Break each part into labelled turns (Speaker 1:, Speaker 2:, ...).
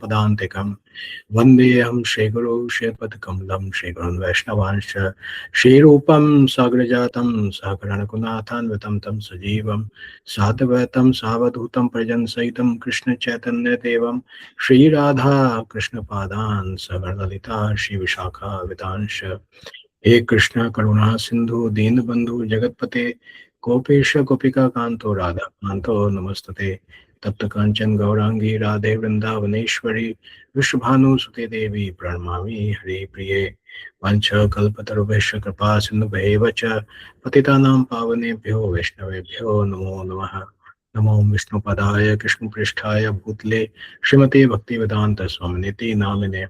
Speaker 1: पदान्तिकं वन्देऽहं श्रीगुरु श्रीपदकमलं श्रीगुरुन् वैष्णवांश्च श्रीरूपं साग्रजातं सहगणरघुनाथान्वितं तं सजीवं साद्वैतं सावधूतं प्रजनसहितं कृष्णचैतन्यदेवं श्रीराधा कृष्णपादान् सगणललिता श्रीविशाखावितांश्च। हे कृष्ण करुणा सिंधु दीनबंधु जगतपते गोपेश गोपिका कांतो राधा कांतो नमस्तते। तप्त कांचन गौरांगी राधे वृंदावनेश्वरी विश्वभानुसुते देवी प्रणमामि हरि प्रिये। वंश कल्पतरुभ्यश्च कृपा सिन्धुभ्येव च पतितानां पावनेभ्यो वैष्णवेभ्यो नमो नमः। नमो विष्णुपदाय कृष्णपृष्ठाय भूतले श्रीमते भक्तिवेदांत स्वामिनिति नामिने।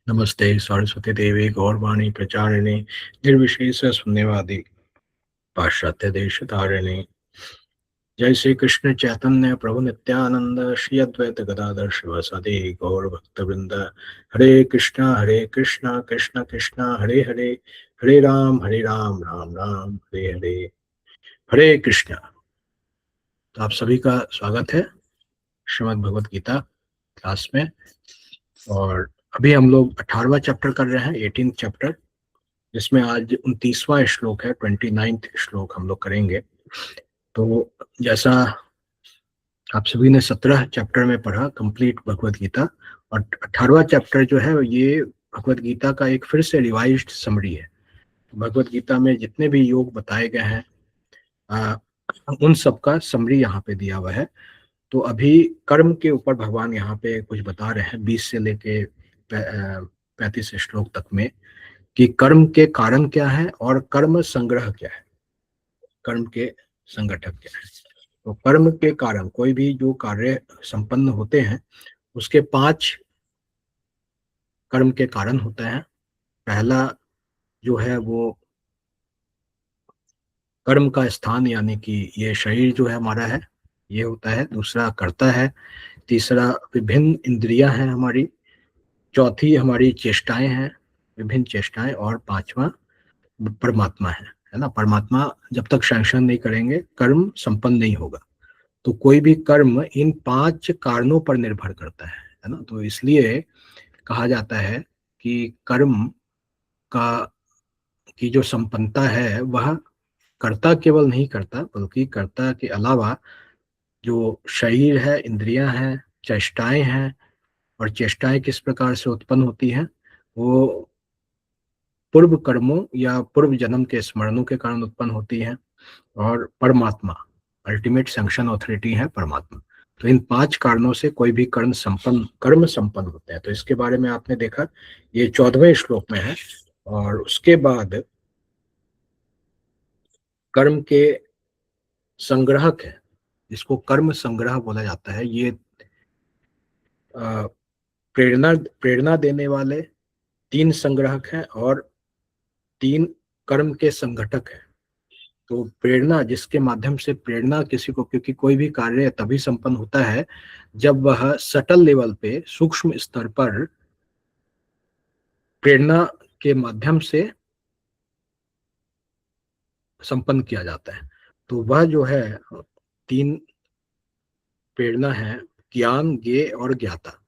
Speaker 1: नमस्ते सरस्वती देवी गौरवाणी प्रचारिणे निर्विशेष शून्यवादी पाश्चात्य देश तारिणे। जय श्री कृष्ण चैतन्य प्रभु नित्यानंद श्री अद्वैत गदाधर शिवासादि गौर भक्त वृंद। हरे कृष्णा कृष्ण कृष्ण हरे हरे, हरे राम राम राम हरे हरे। हरे कृष्णा। तो आप सभी का स्वागत है श्रीमद् भगवत गीता क्लास में। और अभी हम लोग 18वां चैप्टर कर रहे हैं, 18th चैप्टर, जिसमें आज 29वां श्लोक है, 29th श्लोक हम लोग करेंगे। तो जैसा आप सभी ने 17 चैप्टर में पढ़ा कंप्लीट भगवत गीता, और 18वां चैप्टर जो है ये भगवत गीता का एक फिर से रिवाइज्ड समरी है। भगवत गीता में जितने भी योग बताए गए हैं उन सब का समरी यहाँ पे दिया हुआ है। तो अभी कर्म के ऊपर भगवान यहाँ पे कुछ बता रहे हैं 20 से लेके 35 श्लोक तक में, कि कर्म के कारण क्या है और कर्म संग्रह क्या है, कर्म के संगठक क्या है। तो कर्म के कारण कोई भी जो कार्य संपन्न होते हैं उसके 5 कर्म के कारण होते हैं। पहला जो है वो कर्म का स्थान, यानी कि ये शरीर जो है हमारा है, ये होता है। दूसरा कर्ता है, तीसरा विभिन्न इंद्रियां हैं हमारी, चौथी हमारी चेष्टाएं हैं, विभिन्न चेष्टाएं, और 5वां परमात्मा है ना। परमात्मा जब तक सैंक्शन नहीं करेंगे कर्म संपन्न नहीं होगा। तो कोई भी कर्म इन 5 कारणों पर निर्भर करता है ना। तो इसलिए कहा जाता है कि कर्म का की जो संपन्नता है वह कर्ता केवल नहीं करता, बल्कि कर्ता के अलावा जो शरीर है, इंद्रियां हैं, चेष्टाएं हैं, और चेष्टाएं किस प्रकार से उत्पन्न होती हैं, वो पूर्व कर्मों या पूर्व जन्म के स्मरणों के कारण उत्पन्न होती हैं। और परमात्मा अल्टीमेट सैंक्शन ऑथोरिटी है परमात्मा। तो इन 5 कारणों से कोई भी कर्म संपन्न होते हैं। तो इसके बारे में आपने देखा, ये 14वें श्लोक में है। और उसके बाद कर्म के संग्रहक है, जिसको कर्म संग्रह बोला जाता है। ये प्रेरणा प्रेरणा देने वाले 3 संग्रहक हैं और 3 कर्म के संघटक हैं। तो प्रेरणा, जिसके माध्यम से प्रेरणा किसी को, क्योंकि कोई भी कार्य तभी संपन्न होता है जब वह सटल लेवल पे, सूक्ष्म स्तर पर प्रेरणा के माध्यम से संपन्न किया जाता है। तो वह जो है 3 प्रेरणा है, ज्ञान, ज्ञेय और ज्ञाता।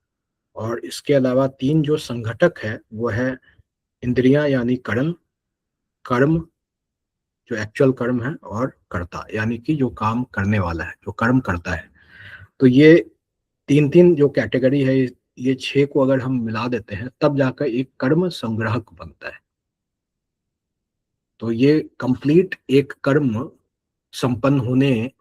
Speaker 1: और इसके अलावा 3 जो संघटक है वो है इंद्रियां यानी कर्म, कर्म जो एक्चुअल कर्म है, और कर्ता यानी कि जो काम करने वाला है, जो कर्म करता है। तो ये 3 जो कैटेगरी है, ये 6 को अगर हम मिला देते हैं तब जाकर एक कर्म संग्रहक बनता है। तो ये कंप्लीट एक कर्म संपन्न होने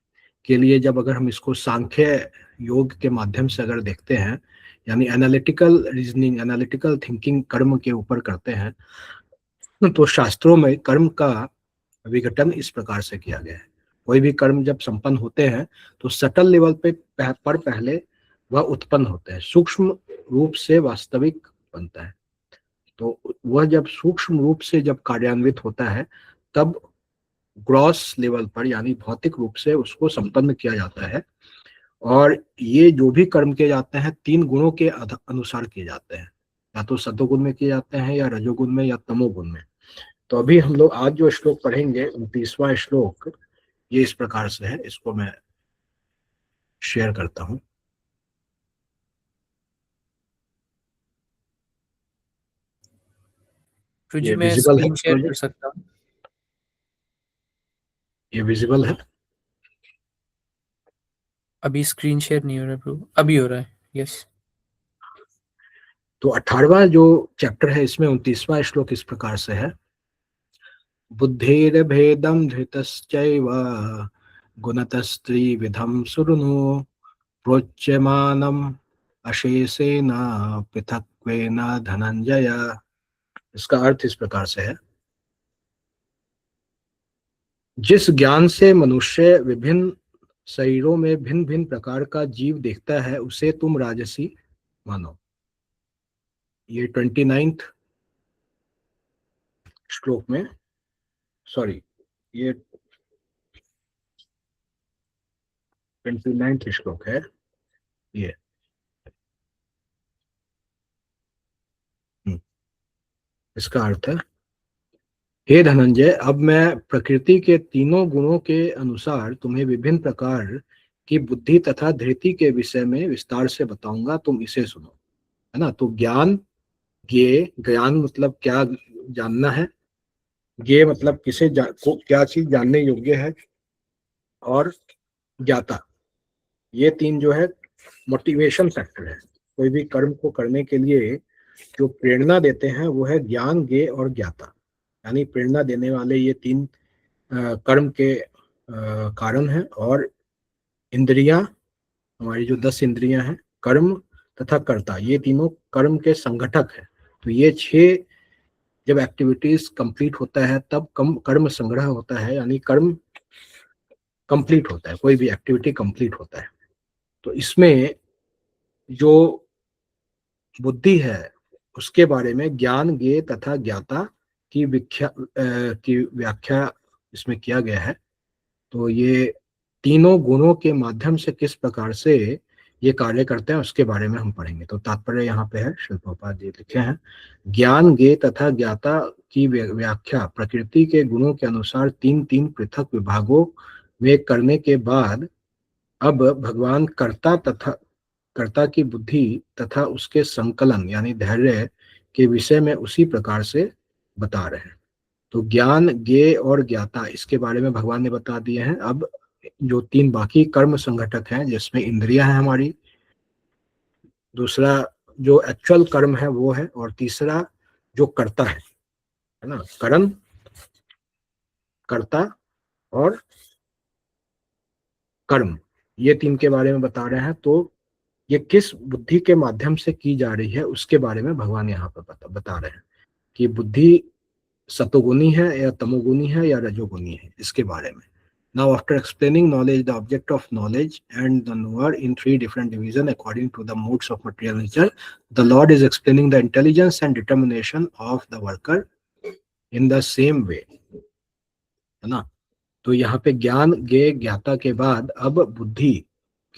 Speaker 1: के लिए, जब अगर हम इसको सांख्य योग के माध्यम से अगर देखते हैं, यानी एनालिटिकल रीजनिंग, एनालिटिकल थिंकिंग कर्म के ऊपर करते हैं, तो शास्त्रों में कर्म का विघटन इस प्रकार से किया गया है। कोई भी कर्म जब संपन्न होते हैं तो सटल लेवल पे पर पहले वह उत्पन्न होते हैं, सूक्ष्म रूप से वास्तविक बनता है। तो वह जब सूक्ष्म रूप से जब कार्यान्वित होता है तब ग्रॉस लेवल पर, यानी भौतिक रूप से उसको संपन्न किया जाता है। और ये जो भी कर्म किए जाते हैं 3 गुणों के अनुसार किए जाते हैं, या तो सतोगुण में किए जाते हैं, या रजोगुण में, या तमोगुण में। तो अभी हम लोग आज जो श्लोक पढ़ेंगे 29वां श्लोक, ये इस प्रकार से है। इसको मैं शेयर करता हूं।
Speaker 2: तो जी
Speaker 1: ये
Speaker 2: मैं
Speaker 1: विजिबल है
Speaker 2: स्क्रीन शेयर कर
Speaker 1: प्रोजेक्ट?
Speaker 2: सकता हूँ।
Speaker 1: ये विजिबल है?
Speaker 2: अभी स्क्रीन शेयर नहीं हो रहा ब्रो, अभी हो रहा है। यस।
Speaker 1: तो 18वां जो चैप्टर है इसमें 29वां श्लोक इस प्रकार से है। बुद्धेरभेदं धृतश्चैव गुणतस्त्रिविधं सुरनु प्रोच्यमानम् अशेषेण पृथक्त्वेन धनंजय। इसका अर्थ इस प्रकार से है, जिस ज्ञान से मनुष्य विभिन्न शरीरों में भिन्न भिन्न प्रकार का जीव देखता है उसे तुम राजसी मानो। ये 29th श्लोक में, सॉरी, ये 29th श्लोक है ये। इसका अर्थ है, हे धनंजय, अब मैं प्रकृति के तीनों गुणों के अनुसार तुम्हें विभिन्न प्रकार की बुद्धि तथा धृति के विषय में विस्तार से बताऊंगा, तुम इसे सुनो। है ना। तो ज्ञान, ज्ञान मतलब क्या जानना है, ज्ञेय मतलब को क्या चीज जानने योग्य है, और ज्ञाता, ये तीन जो है मोटिवेशन फैक्टर है। कोई भी कर्म को करने के लिए जो प्रेरणा देते हैं वो है ज्ञान, ज्ञेय और ज्ञाता। यानी प्रेरणा देने वाले ये तीन कर्म के कारण है। और इंद्रियां, हमारी जो 10 इंद्रियां हैं, कर्म तथा कर्ता, ये तीनों कर्म के संगठक है। तो ये 6 जब एक्टिविटीज कंप्लीट होता है तब कर्म संग्रह होता है, यानी कर्म कंप्लीट होता है, कोई भी एक्टिविटी कंप्लीट होता है। तो इसमें जो बुद्धि है उसके बारे में ज्ञान, ज्ञेय तथा ज्ञाता की व्याख्या इसमें किया गया है। तो ये तीनों गुणों के माध्यम से किस प्रकार से ये कार्य करते हैं उसके बारे में हम पढ़ेंगे। तो तात्पर्य यहाँ पे है, श्रील प्रभुपाद जी लिखे हैं, ज्ञान, ज्ञेय तथा ज्ञाता की व्याख्या प्रकृति के गुणों के अनुसार तीन तीन पृथक विभागों में करने के बाद अब भगवान कर्ता की बुद्धि तथा उसके संकलन यानी धैर्य के विषय में उसी प्रकार से बता रहे हैं। तो ज्ञान, ज्ञेय और ज्ञाता इसके बारे में भगवान ने बता दिए हैं। अब जो तीन बाकी कर्म संगठक हैं जिसमें इंद्रियां हैं हमारी, दूसरा जो एक्चुअल कर्म है वो है, और तीसरा जो कर्ता है ना, कर्म, कर्ता और कर्म, ये तीन के बारे में बता रहे हैं। तो ये किस बुद्धि के माध्यम से की जा रही है उसके बारे में भगवान यहाँ पर बता रहे हैं कि बुद्धि सतोगुनी है या तमोगुनी है या रजोगुनी है, इसके बारे में। Now, after explaining knowledge, the object of knowledge, and the knower in three different divisions according to the modes of material nature, the Lord is explaining the intelligence and determination of the worker in the same way. है ना। तो यहाँ पे ज्ञान, ज्ञेय, ज्ञाता के बाद अब बुद्धि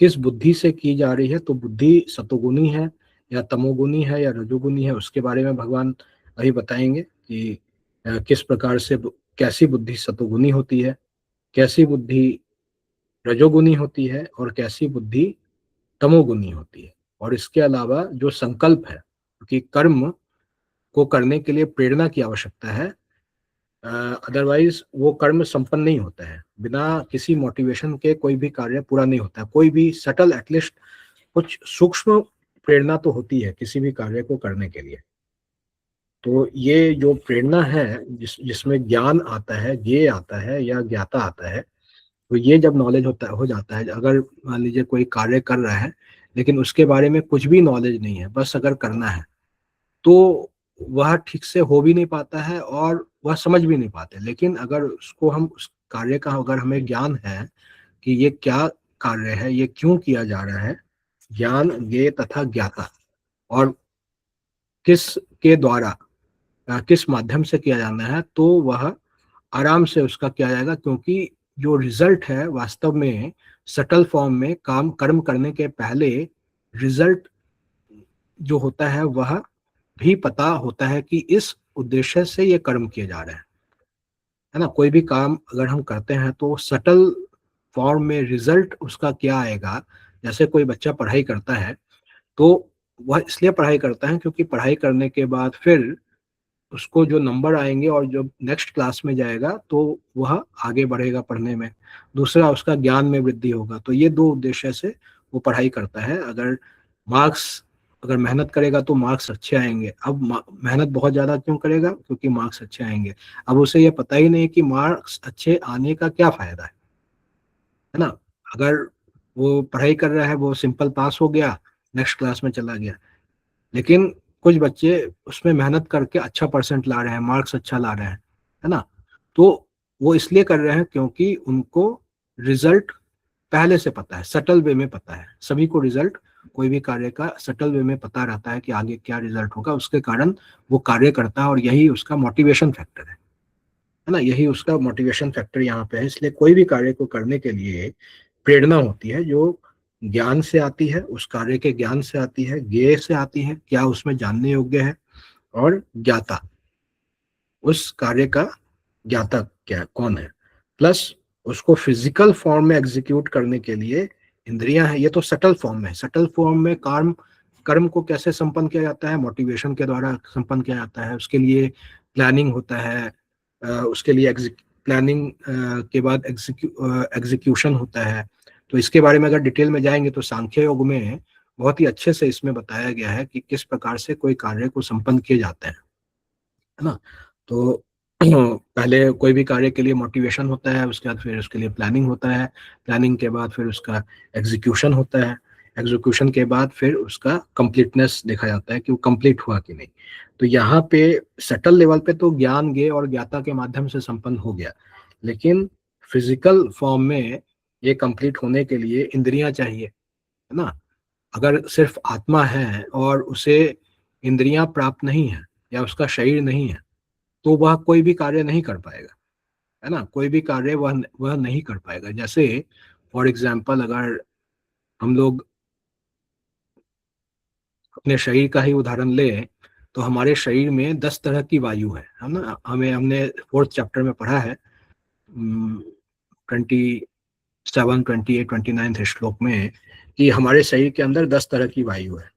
Speaker 1: किस बुद्धि से की जा रही है, तो बुद्धि सतोगुनी है या तमोगुनी है या रजोगुनी है उसके बारे में भगवान अभी बताएंगे कि किस प्रकार से कैसी बुद्धि सतोगुनी होती है, कैसी बुद्धि रजोगुनी होती है और कैसी बुद्धि तमोगुनी होती है। और इसके अलावा जो संकल्प है, क्योंकि कर्म को करने के लिए प्रेरणा की आवश्यकता है, अदरवाइज वो कर्म संपन्न नहीं होता है। बिना किसी मोटिवेशन के कोई भी कार्य पूरा नहीं होता है। कोई भी सटल, एटलीस्ट कुछ सूक्ष्म प्रेरणा तो होती है किसी भी कार्य को करने के लिए। तो ये जो प्रेरणा है जिसमें ज्ञान आता है, ज्ञेय आता है या ज्ञाता आता है, तो ये जब नॉलेज हो जाता है, अगर मान लीजिए कोई कार्य कर रहा है लेकिन उसके बारे में कुछ भी नॉलेज नहीं है, बस अगर करना है, तो वह ठीक से हो भी नहीं पाता है और वह समझ भी नहीं पाते। लेकिन अगर उसको हम उस कार्य का अगर हमें ज्ञान है कि ये क्या कार्य है, ये क्यों किया जा रहा है, ज्ञान, ज्ञेय तथा ज्ञाता, और किस के द्वारा किस माध्यम से किया जाना है, तो वह आराम से उसका किया जाएगा। क्योंकि जो रिजल्ट है वास्तव में सटल फॉर्म में कर्म करने के पहले रिजल्ट जो होता है वह भी पता होता है कि इस उद्देश्य से ये कर्म किए जा रहे हैं। है ना। कोई भी काम अगर हम करते हैं तो सटल फॉर्म में रिजल्ट उसका क्या आएगा। जैसे कोई बच्चा पढ़ाई करता है तो वह इसलिए पढ़ाई करता है क्योंकि पढ़ाई करने के बाद फिर उसको जो नंबर आएंगे और जब नेक्स्ट क्लास में जाएगा तो वह आगे बढ़ेगा पढ़ने में, दूसरा उसका ज्ञान में वृद्धि होगा। तो ये दो उद्देश्य से वो पढ़ाई करता है। अगर मेहनत करेगा तो मार्क्स अच्छे आएंगे। अब मेहनत बहुत ज़्यादा क्यों करेगा? क्योंकि मार्क्स अच्छे आएंगे। अब उसे ये पता ही नहीं कि मार्क्स अच्छे आने का क्या फ़ायदा है ना। अगर वो पढ़ाई कर रहा है, वो सिंपल पास हो गया, नेक्स्ट क्लास में चला गया, लेकिन कुछ बच्चे उसमें मेहनत करके अच्छा परसेंट ला रहे हैं, मार्क्स अच्छा ला रहे हैं, है ना। तो वो इसलिए कर रहे हैं क्योंकि उनको रिजल्ट पहले से पता है, सटल वे में पता है। सभी को रिजल्ट कोई भी कार्य का सटल वे में पता रहता है कि आगे क्या रिजल्ट होगा, उसके कारण वो कार्य करता है और यही उसका मोटिवेशन फैक्टर है ना। यही उसका मोटिवेशन फैक्टर यहाँ पे है। इसलिए कोई भी कार्य को करने के लिए प्रेरणा होती है जो ज्ञान से आती है, उस कार्य के ज्ञान से आती है, ज्ञेय से आती है, क्या उसमें जानने योग्य है, और ज्ञाता, उस कार्य का ज्ञाता क्या कौन है, प्लस उसको फिजिकल फॉर्म में एग्जीक्यूट करने के लिए इंद्रियां हैं। ये तो सटल फॉर्म में है। सटल फॉर्म में कर्म कर्म को कैसे संपन्न किया जाता है? मोटिवेशन के द्वारा संपन्न किया जाता है। उसके लिए प्लानिंग होता है, उसके लिए प्लानिंग के बाद एग्जीक्यूशन होता है। तो इसके बारे में अगर डिटेल में जाएंगे तो सांख्य योग में बहुत ही अच्छे से इसमें बताया गया है कि किस प्रकार से कोई कार्य को संपन्न किए जाते हैं, है ना। तो पहले कोई भी कार्य के लिए मोटिवेशन होता है, उसके बाद फिर उसके लिए प्लानिंग होता है, प्लानिंग के बाद फिर उसका एग्जीक्यूशन होता है, एग्जीक्यूशन के बाद फिर उसका कंप्लीटनेस देखा जाता है कि वो कंप्लीट हुआ कि नहीं। तो यहाँ पे सटल लेवल पे तो ज्ञान ज्ञेय और ज्ञाता के माध्यम से संपन्न हो गया, लेकिन फिजिकल फॉर्म में ये कंप्लीट होने के लिए इंद्रियां चाहिए, है ना। अगर सिर्फ आत्मा है और उसे इंद्रियां प्राप्त नहीं है या उसका शरीर नहीं है, तो वह कोई भी कार्य नहीं कर पाएगा, है ना। कोई भी कार्य वह नहीं कर पाएगा। जैसे फॉर एग्जाम्पल अगर हम लोग अपने शरीर का ही उदाहरण ले, तो हमारे शरीर में 10 तरह की वायु है ना। हमने फोर्थ चैप्टर में पढ़ा है, 27, 28, 29 श्लोक में, कि हमारे शरीर के अंदर 10 तरह की वायु है।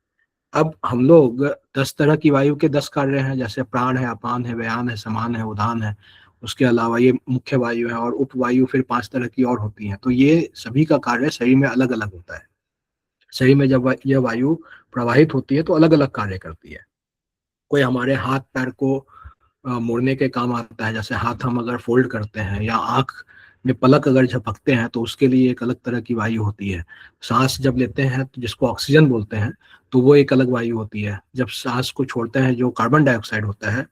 Speaker 1: अब हम लोग 10 तरह की वायु के 10 कार्य हैं, जैसे प्राण है, अपान है, व्यान है, समान है, उदान है। उसके अलावा ये मुख्य वायु है, और उपवायु फिर 5 तरह की और होती हैं। तो ये सभी का कार्य शरीर में अलग अलग होता है। शरीर में जब यह वायु प्रवाहित होती है तो अलग अलग कार्य करती है। कोई हमारे हाथ पैर को मोड़ने के काम आता है, जैसे हाथ हम अगर फोल्ड करते हैं, या आंख में पलक अगर झपकते हैं तो उसके लिए एक अलग तरह की वायु होती है। सांस जब लेते हैं तो जिसको ऑक्सीजन बोलते हैं, तो वो एक अलग वायु होती है। जब सांस को छोड़ते हैं जो कार्बन डाइऑक्साइड होता है,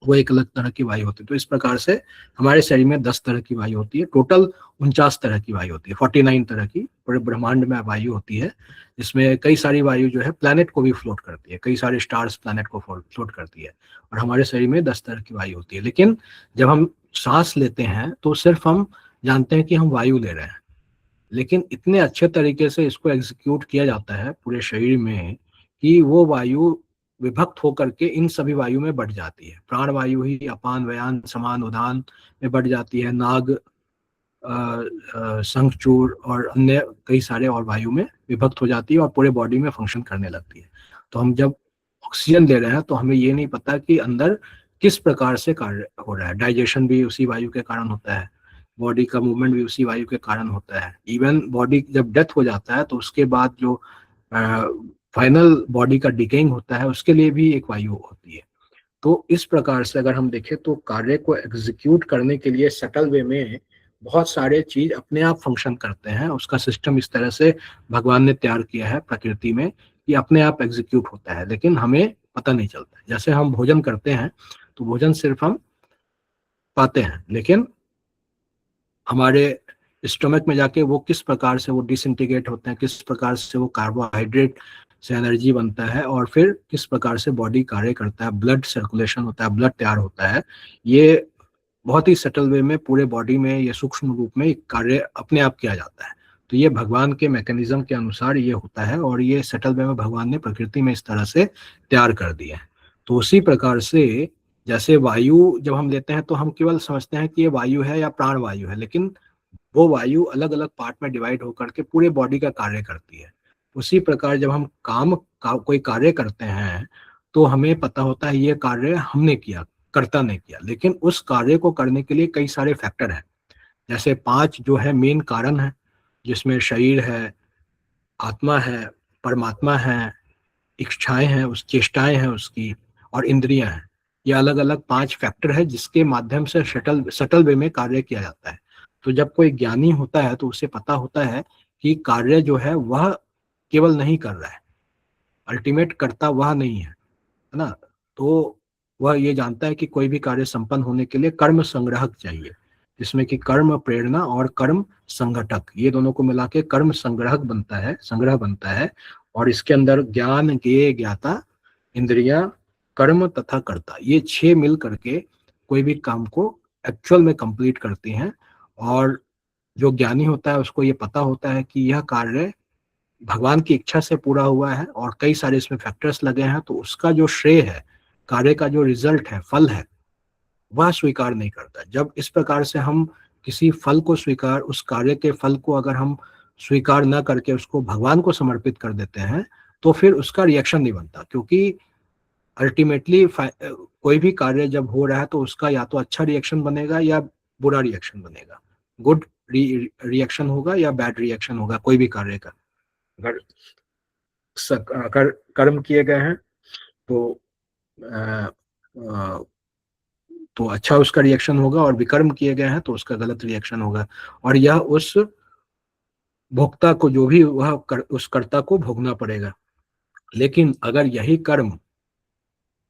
Speaker 1: वो एक अलग तरह की वायु होती है। तो इस प्रकार से हमारे शरीर में 10 तरह की वायु होती है। टोटल 49 तरह की वायु होती है, 49 तरह की पूरे ब्रह्मांड में वायु होती है, जिसमें कई सारी वायु जो है प्लैनेट को भी फ्लोट करती है, कई सारे स्टार्स प्लैनेट को फ्लोट करती है। और हमारे शरीर में 10 तरह की वायु होती है। लेकिन जब हम सांस लेते हैं तो सिर्फ हम जानते हैं कि हम वायु ले रहे हैं, लेकिन इतने अच्छे तरीके से इसको एग्जीक्यूट किया जाता है पूरे शरीर में कि वो वायु विभक्त होकर के इन सभी वायु में बढ़ जाती है। प्राण वायु ही अपान, व्यान, समान, उदान में बढ़ जाती है। नाग, शंखचूड़ और अन्य कई सारे और वायु में विभक्त हो जाती है और पूरे बॉडी में फंक्शन करने लगती है। तो हम जब ऑक्सीजन ले रहे हैं तो हमें ये नहीं पता कि अंदर किस प्रकार से कार्य हो रहा है। डाइजेशन भी उसी वायु के कारण होता है, बॉडी का मूवमेंट भी उसी वायु के कारण होता है। इवन बॉडी जब डेथ हो जाता है तो उसके बाद जो फाइनल बॉडी का डिकेइंग होता है, उसके लिए भी एक वायु होती है। तो इस प्रकार से अगर हम देखें तो कार्य को एग्जीक्यूट करने के लिए सटल वे में बहुत सारे चीज अपने आप फंक्शन करते हैं। उसका सिस्टम इस तरह से भगवान ने तैयार किया है प्रकृति में कि अपने आप एग्जीक्यूट होता है, लेकिन हमें पता नहीं चलता। जैसे हम भोजन करते हैं तो भोजन सिर्फ हम पाते हैं, लेकिन हमारे स्टमक में जाके वो किस प्रकार से वो डिसइंटीग्रेट होते हैं, किस प्रकार से वो कार्बोहाइड्रेट से एनर्जी बनता है, और फिर किस प्रकार से बॉडी कार्य करता है, ब्लड सर्कुलेशन होता है, ब्लड तैयार होता है, ये बहुत ही सटल वे में पूरे बॉडी में ये सूक्ष्म रूप में कार्य अपने आप किया जाता है। तो ये भगवान के मैकेनिज्म के अनुसार ये होता है, और ये सटल वे में भगवान ने प्रकृति में इस तरह से तैयार कर दिया है। तो उसी प्रकार से जैसे वायु जब हम लेते हैं तो हम केवल समझते हैं कि ये वायु है या प्राण वायु है, लेकिन वो वायु अलग अलग पार्ट में डिवाइड होकर के पूरे बॉडी का कार्य करती है। उसी प्रकार जब हम कोई कार्य करते हैं तो हमें पता होता है ये कार्य हमने किया, कर्ता ने किया। लेकिन उस कार्य को करने के लिए कई सारे फैक्टर हैं, जैसे 5 जो है मेन कारण है, जिसमें शरीर है, आत्मा है, परमात्मा है, इच्छाएं हैं, उस चेष्टाएं हैं उसकी, और इंद्रियां हैं। ये अलग अलग 5 फैक्टर है जिसके माध्यम से सटल सटल वे में कार्य किया जाता है। तो जब कोई ज्ञानी होता है तो उसे पता होता है कि कार्य जो है वह केवल नहीं कर रहा है, अल्टीमेट कर्ता वह नहीं है ना। तो वह ये जानता है कि कोई भी कार्य संपन्न होने के लिए कर्म संग्रहक चाहिए, जिसमें कि कर्म प्रेरणा और कर्म संघटक, ये दोनों को मिला के कर्म संग्रहक बनता है, संग्रह बनता है। और इसके अंदर ज्ञान, ज्ञेय, ज्ञाता, इंद्रिया, कर्म तथा कर्ता, ये 6 मिल करके कोई भी काम को एक्चुअल में कंप्लीट करती हैं। और जो ज्ञानी होता है उसको ये पता होता है कि यह कार्य भगवान की इच्छा से पूरा हुआ है और कई सारे इसमें फैक्टर्स लगे हैं, तो उसका जो श्रेय है, कार्य का जो रिजल्ट है, फल है, वह स्वीकार नहीं करता। जब इस प्रकार से हम किसी फल को स्वीकार, उस कार्य के फल को अगर हम स्वीकार न करके उसको भगवान को समर्पित कर देते हैं, तो फिर उसका रिएक्शन नहीं बनता। क्योंकि अल्टीमेटली कोई भी कार्य जब हो रहा है तो उसका या तो अच्छा रिएक्शन बनेगा या बुरा रिएक्शन बनेगा, गुड रिएक्शन होगा या बैड रिएक्शन होगा कोई भी कार्य का। अगर अगर कर्म किए गए हैं तो अ, अ, तो अच्छा उसका रिएक्शन होगा, और विकर्म किए गए हैं तो उसका गलत रिएक्शन होगा। और यह उस भोक्ता को, जो भी वह उस कर्ता को भोगना पड़ेगा। लेकिन अगर यही कर्म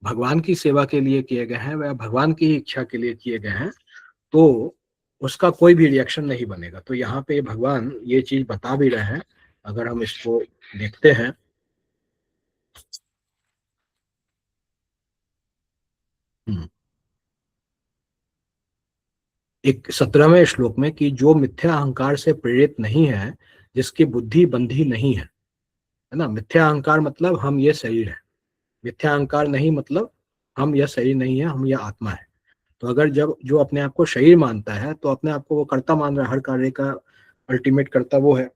Speaker 1: भगवान की सेवा के लिए किए गए हैं, वह भगवान की ही इच्छा के लिए किए गए हैं, तो उसका कोई भी रिएक्शन नहीं बनेगा। तो यहाँ पे भगवान ये चीज बता भी रहे हैं। अगर हम इसको देखते हैं, एक 17वें श्लोक में, कि जो मिथ्या अहंकार से प्रेरित नहीं है, जिसकी बुद्धि बंधी नहीं है ना। मिथ्या अहंकार मतलब हम ये शरीर है, मिथ्या अहंकार नहीं मतलब हम यह शरीर नहीं है, हम यह आत्मा है। तो अगर जब जो अपने आप को शरीर मानता है तो अपने आप को वो कर्ता मान रहा है, हर कार्य का अल्टीमेट कर्ता वो है,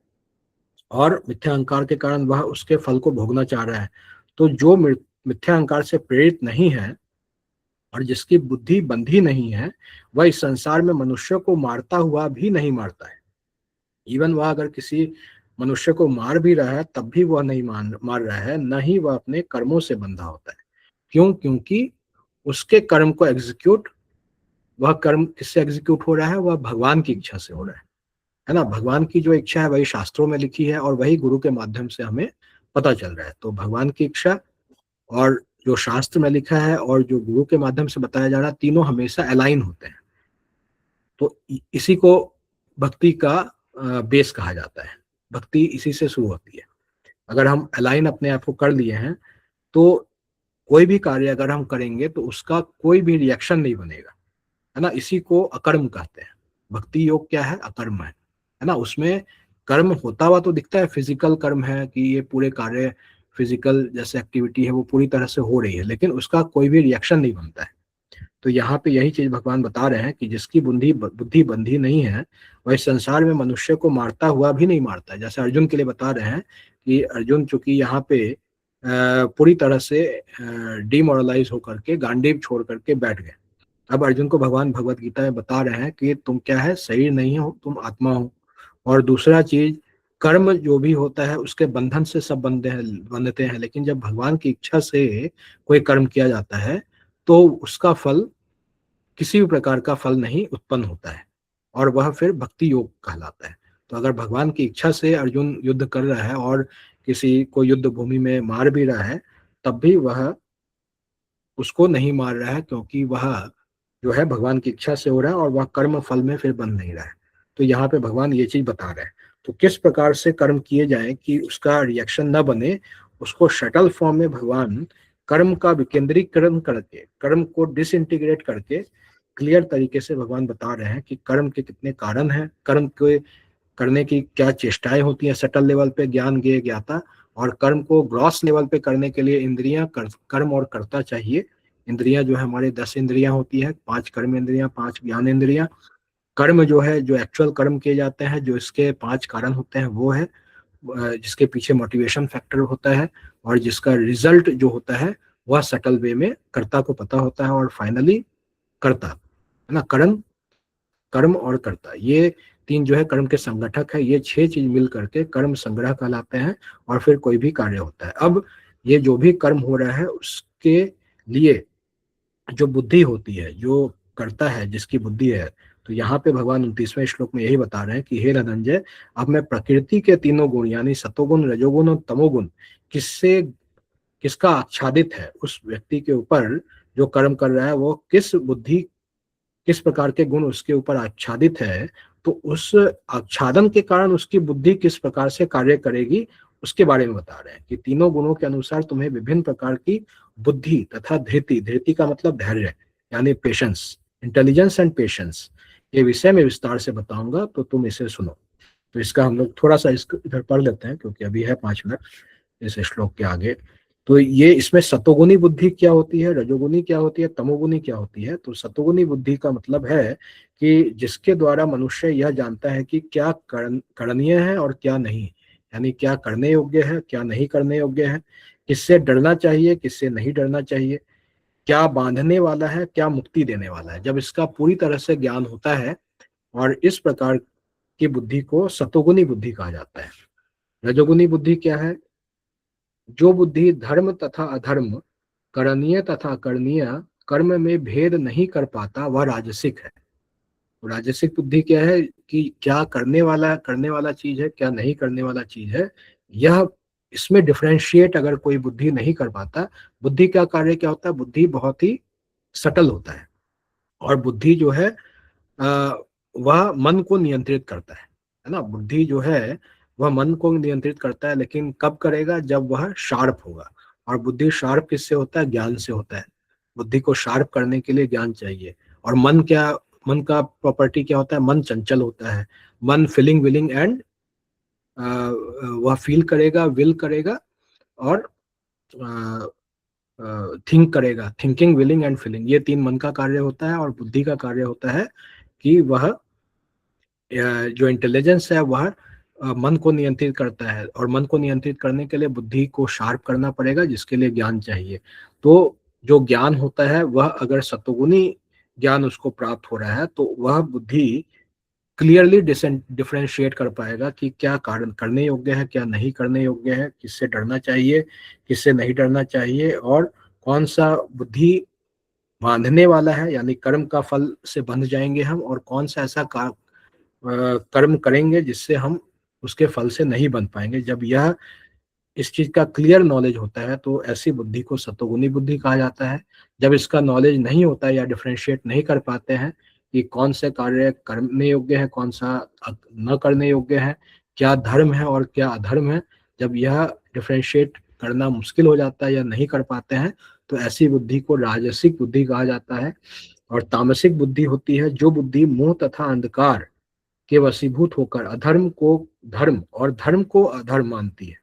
Speaker 1: और मिथ्या अहंकार के कारण वह उसके फल को भोगना चाह रहा है। तो जो मिथ्या अहंकार से प्रेरित नहीं है और जिसकी बुद्धि बंधी नहीं है, वह इस संसार में मनुष्य को मारता हुआ भी नहीं मारता है। इवन वह अगर किसी मनुष्य को मार भी रहा है तब भी वह नहीं मार रहा है, न ही वह अपने कर्मों से बंधा होता है। क्यों? क्योंकि उसके कर्म को एग्जीक्यूट, वह कर्म किससे एग्जीक्यूट हो रहा है? वह भगवान की इच्छा से हो रहा है ना। भगवान की जो इच्छा है वही शास्त्रों में लिखी है और वही गुरु के माध्यम से हमें पता चल रहा है। तो भगवान की इच्छा और जो शास्त्र में लिखा है और जो गुरु के माध्यम से बताया जा रहा है, तीनों हमेशा अलाइन होते हैं। तो इसी को भक्ति का बेस कहा जाता है। भक्ति इसी से शुरू होती है। अगर हम अलाइन अपने आप को कर लिए हैं तो कोई भी कार्य अगर हम करेंगे तो उसका कोई भी रिएक्शन नहीं बनेगा, है ना। इसी को अकर्म कहते हैं। भक्ति योग क्या है? अकर्म है ना। उसमें कर्म होता हुआ तो दिखता है, फिजिकल कर्म है कि ये पूरे कार्य फिजिकल जैसे एक्टिविटी है वो पूरी तरह से हो रही है, लेकिन उसका कोई भी रिएक्शन नहीं बनता है। तो यहाँ पे यही चीज भगवान बता रहे हैं कि जिसकी बुद्धि बंधी नहीं है, वह इस संसार में मनुष्य को मारता हुआ भी नहीं मारता है। जैसे अर्जुन के लिए बता रहे हैं कि अर्जुन चूंकि यहाँ पे पूरी तरह से डिमोरलाइज होकर के, गांडीव छोड़ करके बैठ गए। अब अर्जुन को भगवान भगवत गीता में बता रहे हैं कि तुम क्या है? शरीर नहीं हो, तुम आत्मा हो। और दूसरा चीज, कर्म जो भी होता है उसके बंधन से सब बंधते हैं, लेकिन जब भगवान की इच्छा से कोई कर्म किया जाता है तो उसका फल, किसी भी प्रकार का फल नहीं उत्पन्न होता है, और वह फिर भक्ति योग कहलाता है। तो अगर भगवान की इच्छा से अर्जुन युद्ध कर रहा है और किसी को युद्ध भूमि में मार भी रहा है, तब भी वह उसको नहीं मार रहा है, क्योंकि वह जो है भगवान की इच्छा से हो रहा है और वह कर्म फल में फिर बंध नहीं रहा है। तो यहाँ पे भगवान ये चीज बता रहे हैं। तो किस प्रकार से कर्म किए जाए कि उसका रिएक्शन न बने, उसको शटल फॉर्म में भगवान कर्म का विकेंद्रीकरण करके, कर्म को डिसइंटीग्रेट करके क्लियर तरीके से भगवान बता रहे हैं कि कर्म के कितने कारण हैं, कर्म के करने की क्या चेष्टाएं होती हैं सटल लेवल पे, ज्ञान, ज्ञेय, ज्ञाता, और कर्म को ग्रॉस लेवल पे करने के लिए इंद्रियां, कर्म और कर्ता चाहिए। इंद्रियां जो है हमारे 10 इंद्रियां होती है, 5 कर्म इंद्रियां, 5 ज्ञान इंद्रियां। कर्म जो है, जो एक्चुअल कर्म किए जाते हैं, जो इसके 5 कारण होते हैं, वो है जिसके पीछे मोटिवेशन फैक्टर होता है, और जिसका रिजल्ट जो होता है वह सटल वे में कर्ता को पता होता है, और फाइनली कर्ता, है ना, कर्म, कर्म और कर्ता, ये तीन जो है कर्म के संगठक है। ये 6 चीज मिल करके कर्म संग्रह कहलाते हैं, और फिर कोई भी कार्य होता है। अब ये जो भी कर्म हो रहा है उसके लिए जो बुद्धि होती है, जो करता है, जिसकी बुद्धि है, तो यहाँ पे भगवान 29वें श्लोक में यही बता रहे हैं कि हे धनंजय, अब मैं प्रकृति के तीनों गुण यानी सतोगुण, रजोगुण और तमोगुण किससे, किसका आच्छादित है, उस व्यक्ति के ऊपर जो कर्म कर रहा है वो किस बुद्धि, किस प्रकार के गुण उसके ऊपर आच्छादित है, तो उस आच्छादन के कारण उसकी बुद्धि किस प्रकार से कार्य करेगी उसके बारे में बता रहे हैं कि तीनों गुणों के अनुसार तुम्हें विभिन्न प्रकार की बुद्धि तथा धृति, धृति का मतलब धैर्य यानी पेशेंस, इंटेलिजेंस एंड पेशेंस, ये विषय में विस्तार से बताऊंगा, तो तुम इसे सुनो। तो इसका हम लोग थोड़ा सा इसको इधर पढ़ लेते हैं क्योंकि अभी है 5 मिनट इस श्लोक के आगे। तो ये इसमें सतोगुनी बुद्धि क्या होती है, रजोगुनी क्या होती है, तमोगुनी क्या होती है। तो सतोगुनी बुद्धि का मतलब है कि जिसके द्वारा मनुष्य यह जानता है कि क्या करणीय है और क्या नहीं, यानी क्या करने योग्य है, क्या नहीं करने योग्य है, किससे डरना चाहिए, किससे नहीं डरना चाहिए, क्या बांधने वाला है, क्या मुक्ति देने वाला है। जब इसका पूरी तरह से ज्ञान होता है, और इस प्रकार की बुद्धि को सतोगुनी बुद्धि कहा जाता है। रजोगुनी बुद्धि क्या है, जो बुद्धि धर्म तथा अधर्म, करणीय तथा अकरणीय कर्म में भेद नहीं कर पाता, वह राजसिक है। राजसिक बुद्धि क्या है कि क्या करने वाला चीज है, क्या नहीं करने वाला चीज है, यह इसमें डिफरेंशिएट अगर कोई बुद्धि नहीं कर पाता। बुद्धि का कार्य क्या होता है, बुद्धि बहुत ही सटल होता है, और बुद्धि जो है वह मन को नियंत्रित करता है ना। बुद्धि जो है वह मन को नियंत्रित करता है, लेकिन कब करेगा, जब वह शार्प होगा। और बुद्धि शार्प किससे होता है, ज्ञान से होता है। बुद्धि को शार्प करने के लिए ज्ञान चाहिए। और मन क्या, मन का प्रॉपर्टी क्या होता है, मन चंचल होता है। मन फीलिंग विलिंग एंड, वह फील करेगा, विल करेगा, और थिंक करेगा। थिंकिंग, विलिंग एंड फीलिंग, ये तीन मन का कार्य होता है। और बुद्धि का कार्य होता है कि वह जो इंटेलिजेंस है वह मन को नियंत्रित करता है, और मन को नियंत्रित करने के लिए बुद्धि को शार्प करना पड़ेगा, जिसके लिए ज्ञान चाहिए। तो जो ज्ञान होता है वह अगर सतोगुनी ज्ञान उसको प्राप्त हो रहा है, तो वह बुद्धि क्लियरली डिफरेंशिएट कर पाएगा कि क्या कारण करने योग्य है, क्या नहीं करने योग्य है, किससे डरना चाहिए, किससे नहीं डरना चाहिए, और कौन सा बुद्धि बांधने वाला है, यानी कर्म का फल से बंध जाएंगे हम, और कौन सा ऐसा कर्म करेंगे जिससे हम उसके फल से नहीं बन पाएंगे। जब यह इस चीज का क्लियर नॉलेज होता है, तो ऐसी बुद्धि को सतोगुनी बुद्धि कहा जाता है। जब इसका नॉलेज नहीं होता है या डिफरेंशिएट नहीं कर पाते हैं कि कौन से कार्य करने योग्य है, कौन सा न करने योग्य है, क्या धर्म है और क्या अधर्म है, जब यह डिफरेंशिएट करना मुश्किल हो जाता है या नहीं कर पाते हैं, तो ऐसी बुद्धि को राजसिक बुद्धि कहा जाता है। और तामसिक बुद्धि होती है जो बुद्धि मोह तथा अंधकार के वशीभूत होकर अधर्म को धर्म और धर्म को अधर्म मानती है।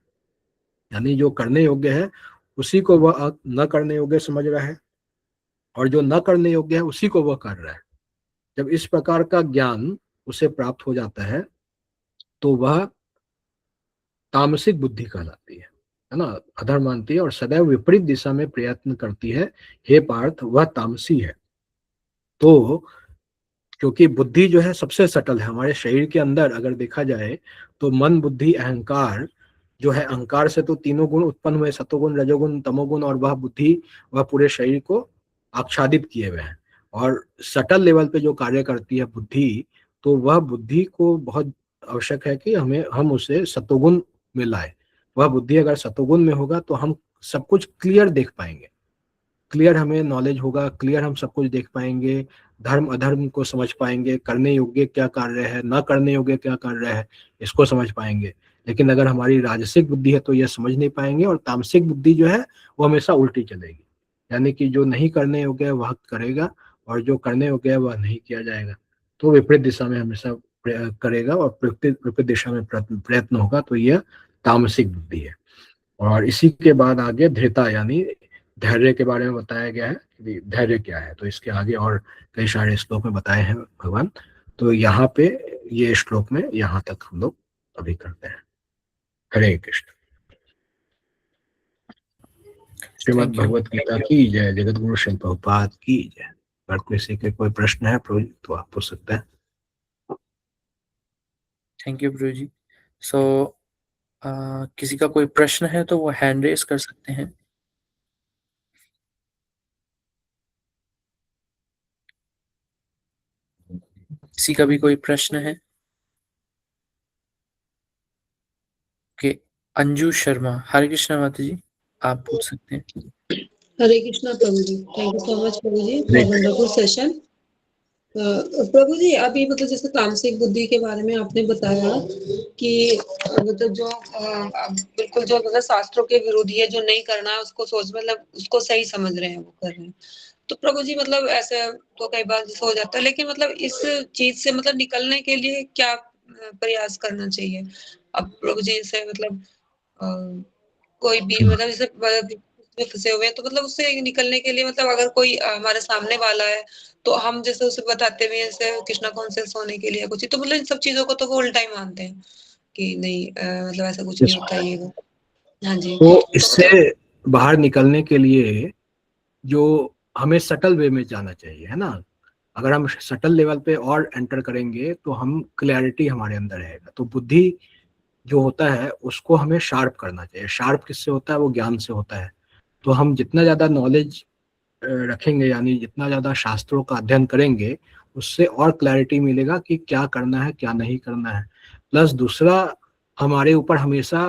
Speaker 1: यानी जो करने योग्य है उसी को वह न करने योग्य समझ रहा है, और जो न करने योग्य है उसी को वह कर रहा है। जब इस प्रकार का ज्ञान उसे प्राप्त हो जाता है, तो वह तामसिक बुद्धि कहलाती है ना, अधर्म मानती है और सदैव विपरीत दिशा में प्रयत्न करती है। हे पार्थ, वह तामसी है। तो क्योंकि बुद्धि जो है सबसे सटल है हमारे शरीर के अंदर, अगर देखा जाए तो मन, बुद्धि, अहंकार जो है, अहंकार से तो तीनों गुण उत्पन्न हुए, सतोगुण, रजोगुण, तमोगुण, और वह बुद्धि वह पूरे शरीर को आच्छादित किए हुए हैं। और सटल लेवल पे जो कार्य करती है बुद्धि, तो वह बुद्धि को बहुत आवश्यक है कि हम उसे सतोगुण में लाए। वह बुद्धि अगर सतोगुण में होगा तो हम सब कुछ क्लियर देख पाएंगे, क्लियर हमें नॉलेज होगा, क्लियर हम सब कुछ देख पाएंगे, धर्म अधर्म को समझ पाएंगे, करने योग्य क्या कार्य है, न करने योग्य क्या कार्य है, इसको समझ पाएंगे। लेकिन अगर हमारी राजसिक बुद्धि है तो यह समझ नहीं पाएंगे, और तामसिक बुद्धि जो है वो हमेशा उल्टी चलेगी। यानी कि जो नहीं करने योग्य है वह करेगा, और जो करने योग्य है वह नहीं किया जाएगा। तो विपरीत दिशा में हमेशा करेगा, और विपरीत दिशा में प्रयत्न होगा, तो यह तामसिक बुद्धि है। और इसी के बाद आगे धृता यानी धैर्य के बारे में बताया गया है कि धैर्य क्या है। तो इसके आगे और कई सारे श्लोक में बताए हैं भगवान। तो यहाँ पे ये श्लोक में यहाँ तक हम लोग अभी करते हैं। हरे कृष्ण। Shrimad
Speaker 2: thank you.
Speaker 1: भगवत गीता की जय। जगत गुरु श्री प्रभुपाद की जय। अगर किसी के कोई प्रश्न है तो आप पूछ सकते हैं।
Speaker 2: थैंक यू प्रभु जी। सो किसी का कोई प्रश्न है तो वो हैंड रेस कर सकते हैं। किसी का भी कोई प्रश्न है? ओके, अंजू शर्मा। हरे कृष्णा माता जी, आप पूछ सकते हैं।
Speaker 3: हरे कृष्णा प्रभु जी, थैंक यू सो मच प्रभु जी फॉर
Speaker 1: हरे
Speaker 3: वंडरफुल सेशन। प्रभु जी, अभी मतलब जैसे तामसिक बुद्धि के बारे में आपने बताया कि मतलब जो बिल्कुल जो मतलब शास्त्रों के विरोधी है, जो नहीं करना है उसको सोच मतलब उसको सही समझ रहे हैं, वो कर रहे हैं। तो प्रभु जी मतलब ऐसे तो कई बार जैसे हो जाता है, लेकिन मतलब इस चीज से मतलब निकलने के लिए क्या प्रयास करना चाहिए? अब प्रभु जी से मतलब अ, कोई भी मतलब जैसे में फंसे हुए हैं, तो मतलब उससे निकलने के लिए मतलब अगर कोई हमारे सामने वाला है, तो हम जैसे उसे बताते भी हैं जैसे कृष्णा कॉन्शियस होने के लिए कुछ, तो मतलब इन सब चीजों को तो वो उल्टा ही मानते हैं कि नहीं मतलब ऐसा कुछ नहीं होता ये वो। हाँ जी,
Speaker 1: तो
Speaker 3: तो
Speaker 1: इससे
Speaker 3: मतलब
Speaker 1: बाहर निकलने के लिए जो हमें सटल वे में जाना चाहिए, है ना। अगर हम सटल लेवल पे और एंटर करेंगे तो हम क्लैरिटी हमारे अंदर रहेगा। तो बुद्धि जो होता है उसको हमें शार्प करना चाहिए। शार्प किससे होता है? वो ज्ञान से होता है। तो हम जितना ज्यादा नॉलेज रखेंगे, यानी जितना ज्यादा शास्त्रों का अध्ययन करेंगे, उससे और क्लैरिटी मिलेगा कि क्या करना है क्या नहीं करना है। प्लस दूसरा, हमारे ऊपर हमेशा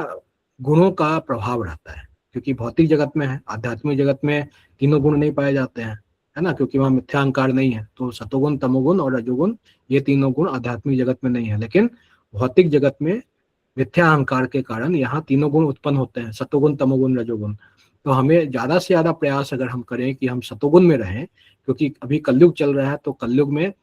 Speaker 1: गुणों का प्रभाव रहता है, क्योंकि भौतिक जगत में है, आध्यात्मिक जगत में तीनों गुण नहीं पाए जाते हैं, है ना, क्योंकि वहाँ मिथ्या अहंकार नहीं है। तो सतोगुण, तमोगुण और रजोगुण, ये तीनों गुण आध्यात्मिक जगत में नहीं है। लेकिन भौतिक जगत में मिथ्या अहंकार के कारण यहाँ तीनों गुण उत्पन्न होते हैं, सतोगुण, तमोगुण, रजोगुण। तो हमें ज्यादा से ज्यादा प्रयास अगर हम करें कि हम सतोगुण में रहें, क्योंकि अभी कलयुग चल रहा है, तो कलयुग में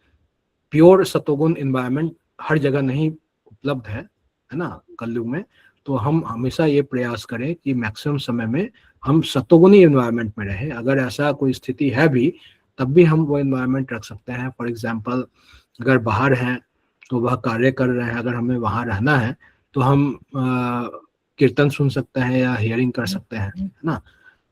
Speaker 1: प्योर सतोगुण इन्वायरमेंट हर जगह नहीं उपलब्ध है ना, कलयुग में। तो हम हमेशा ये प्रयास करें कि मैक्सिमम समय में हम सतोगुणी इन्वायरमेंट में रहें। अगर ऐसा कोई स्थिति है भी, तब भी हम वो इन्वायरमेंट रख सकते हैं। फॉर एग्जाम्पल, अगर बाहर हैं तो वह कार्य कर रहे हैं, अगर हमें वहां रहना है तो हम कीर्तन सुन सकते हैं या हियरिंग कर सकते हैं, है ना,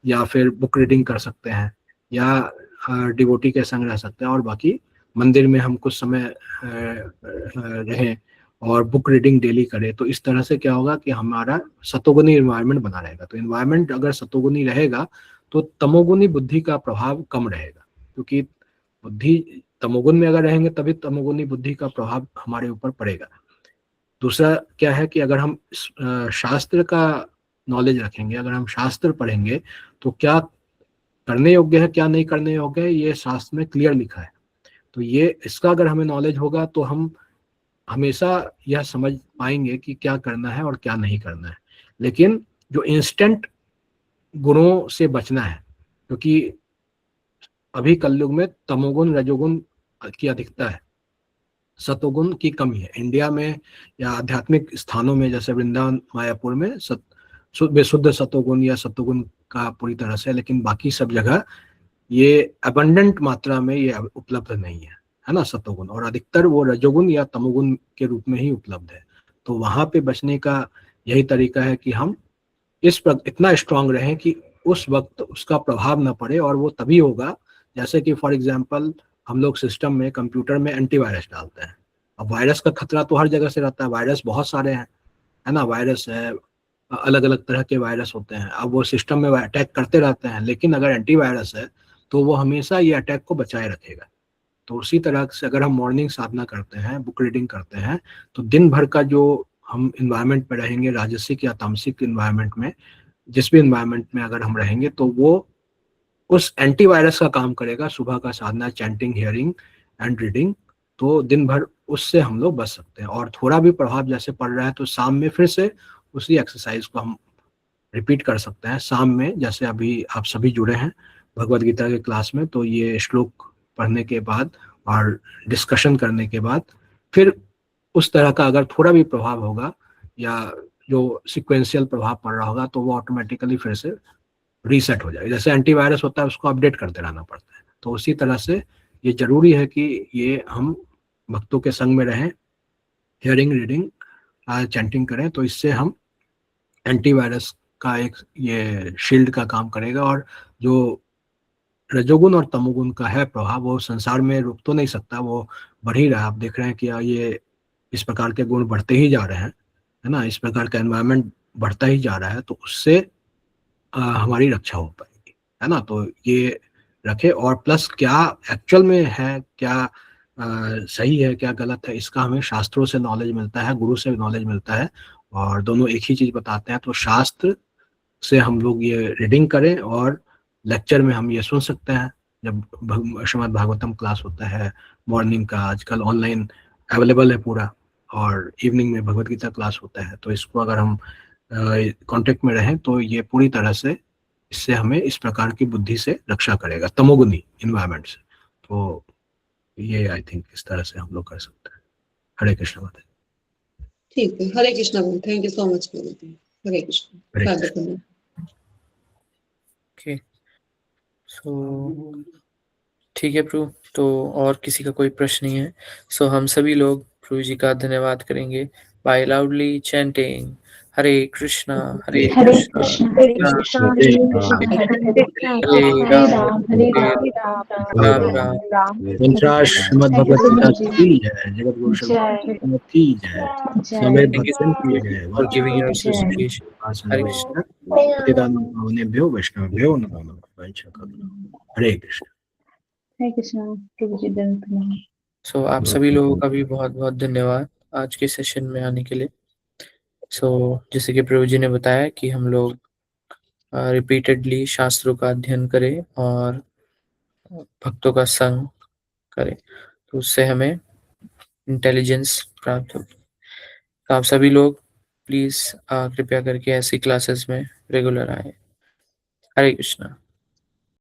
Speaker 1: या फिर बुक रीडिंग कर सकते हैं, या डिवोटी के संग रह सकते हैं, और बाकी मंदिर में हम कुछ समय रहें और बुक रीडिंग डेली करें। तो इस तरह से क्या होगा कि हमारा सतोगुनी इन्वायरमेंट बना रहेगा। तो इन्वायरमेंट अगर सतोगुनी रहेगा तो तमोगुनी बुद्धि का प्रभाव कम रहेगा, क्योंकि बुद्धि तमोगुण में अगर रहेंगे तभी तमोगुनी बुद्धि का प्रभाव हमारे ऊपर पड़ेगा। दूसरा क्या है कि अगर हम शास्त्र का नॉलेज रखेंगे, अगर हम शास्त्र पढ़ेंगे, तो क्या करने योग्य है क्या नहीं करने योग्य है, ये शास्त्र में क्लियर लिखा है। तो ये इसका अगर हमें नॉलेज होगा तो हम हमेशा यह समझ पाएंगे कि क्या करना है और क्या नहीं करना है। लेकिन जो इंस्टेंट गुणों से बचना है, क्योंकि अभी कलयुग में तमोगुण, रजोगुण की अधिकता है, सतोगुण की कमी है। इंडिया में या आध्यात्मिक स्थानों में जैसे वृंदावन, मायापुर में शुद्ध सतोगुण या सतोगुण का पूरी तरह से, लेकिन बाकी सब जगह ये अबंडेंट मात्रा में ये उपलब्ध नहीं है ना, सतोगुण। और अधिकतर वो रजोगुण या तमोगुण के रूप में ही उपलब्ध है। तो वहां पे बचने का यही तरीका है कि हम इतना स्ट्रांग रहें कि उस वक्त उसका प्रभाव ना पड़े। और वो तभी होगा जैसे कि फॉर एग्जांपल, हम लोग सिस्टम में, कंप्यूटर में एंटीवायरस डालते हैं। अब वायरस का खतरा तो हर जगह से रहता है, वायरस बहुत सारे हैं, है ना, वायरस है, अलग अलग तरह के वायरस होते हैं। अब वो सिस्टम में अटैक करते रहते हैं, लेकिन अगर एंटीवायरस है तो वो हमेशा ये अटैक को बचाए रखेगा। तो उसी तरह से अगर हम मॉर्निंग साधना करते हैं, बुक रीडिंग करते हैं, तो दिन भर का जो हम इन्वायरमेंट में रहेंगे, राजसिक या तामसिक इन्वायरमेंट में, जिस भी इन्वायरमेंट में अगर हम रहेंगे, तो वो उस एंटीवायरस का काम करेगा। सुबह का साधना, चैंटिंग, हियरिंग एंड रीडिंग, तो दिन भर उससे हम लोग बच सकते हैं। और थोड़ा भी प्रभाव जैसे पड़ रहा है तो शाम में फिर से उसी एक्सरसाइज को हम रिपीट कर सकते हैं। शाम में जैसे अभी आप सभी जुड़े हैं भगवत गीता के क्लास में, तो ये श्लोक पढ़ने के बाद और डिस्कशन करने के बाद फिर उस तरह का अगर थोड़ा भी प्रभाव होगा या जो सिक्वेंशियल प्रभाव पड़ रहा होगा, तो वो ऑटोमेटिकली फिर से रीसेट हो जाएगा। जैसे एंटीवायरस होता है, उसको अपडेट करते रहना पड़ता है। तो उसी तरह से ये जरूरी है कि ये हम भक्तों के संग में रहें, हियरिंग, रीडिंग, चैंटिंग करें, तो इससे हम एंटीवायरस का एक ये शील्ड का काम करेगा, और जो रजोगुण और तमोगुण का है प्रभाव वो संसार में रुक तो नहीं सकता, वो बढ़ ही रहा है। आप देख रहे हैं कि ये इस प्रकार के गुण बढ़ते ही जा रहे हैं, है ना, इस प्रकार का एनवायरनमेंट बढ़ता ही जा रहा है, तो उससे हमारी रक्षा हो पाएगी, है ना। तो ये रखे, और प्लस क्या एक्चुअल में है, क्या सही है क्या गलत है, इसका हमें शास्त्रों से नॉलेज मिलता है, गुरु से नॉलेज मिलता है, और दोनों एक ही चीज बताते हैं। तो शास्त्र से हम लोग ये रीडिंग करें, और लेक्चर में हम ये सुन सकते हैं जब श्रीमद् भागवतम क्लास होता है मॉर्निंग का, आजकल ऑनलाइन अवेलेबल है पूरा, और इवनिंग में भगवत गीता क्लास होता है। तो इसको अगर हम कांटेक्ट में रहें तो ये पूरी तरह से, इससे हमें इस प्रकार की बुद्धि से रक्षा करेगा, तमोगुनी इन्वायरमेंट से। तो ये आई थिंक इस तरह से हम लोग कर सकते हैं। हरे कृष्ण माता।
Speaker 3: ठीक है, हरे कृष्णा बोल, थैंक यू सो मच प्रभु जी। हरे कृष्ण।
Speaker 1: हरे
Speaker 3: राधे
Speaker 1: कृष्ण।
Speaker 3: कृष्ण।
Speaker 2: ओके, सो ठीक है प्रभु, तो और किसी का कोई प्रश्न नहीं है, सो हम सभी लोग प्रभु जी का धन्यवाद करेंगे by loudly chanting Hare Krishna Hare
Speaker 4: Hare
Speaker 2: Krishna
Speaker 4: Krishna Hare Krishna Hare Ram Hare Ram
Speaker 2: Ram
Speaker 4: Ram
Speaker 2: Ram
Speaker 4: Ram
Speaker 1: mantras Shrimad
Speaker 4: thank you
Speaker 1: Bhagavad
Speaker 4: so
Speaker 1: Gita
Speaker 4: much जी।
Speaker 1: की जय, जगत गुरु श्री
Speaker 4: जय
Speaker 1: कृष्ण की जय,
Speaker 4: जय
Speaker 1: समेत
Speaker 2: थैंक यू
Speaker 1: भक्तजन की जय।
Speaker 2: फॉर गिविंग अस दिस
Speaker 4: जय
Speaker 2: स्पीच। हरे कृष्ण।
Speaker 1: पतितानां पावनेभ्यो वैष्णवेभ्यो नमो नमः। वंश करुणा। हरे कृष्ण।
Speaker 4: हरे कृष्ण प्रभु जी धन्यवाद।
Speaker 2: सो आप सभी लोगों का भी बहुत बहुत धन्यवाद आज के सेशन में आने के लिए। सो जैसे कि प्रभु जी ने बताया कि हम लोग रिपीटेडली शास्त्रों का अध्ययन करें और भक्तों का संग करें, तो उससे हमें इंटेलिजेंस प्राप्त होगी। तो आप सभी लोग प्लीज कृपया करके ऐसी क्लासेस में रेगुलर आए। हरे कृष्णा।